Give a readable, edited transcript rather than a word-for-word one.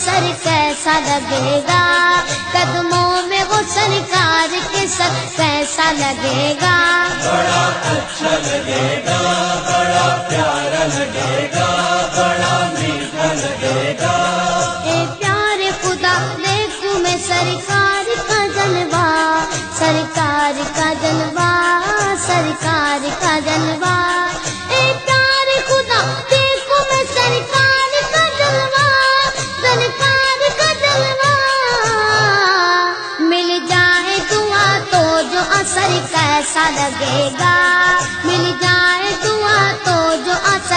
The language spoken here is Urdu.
سر کیسا لگے گا، قدموں میں وہ سرکار کے سر کیسا لگے گا، بڑا اچھا لگے گا، بڑا پیارا لگے گا، بڑا میٹھا لگے گا۔ اے پیارے خدا دیکھوں میں سرکار کا جلوہ، سرکار کا جلوہ، سرکار کا جلوہ، اے پیارے خدا دیکھوں میں سرکار کا جلوہ، سرکار کا جلوہ، مل جائے دعا تو جو اثر کیسا لگے گا۔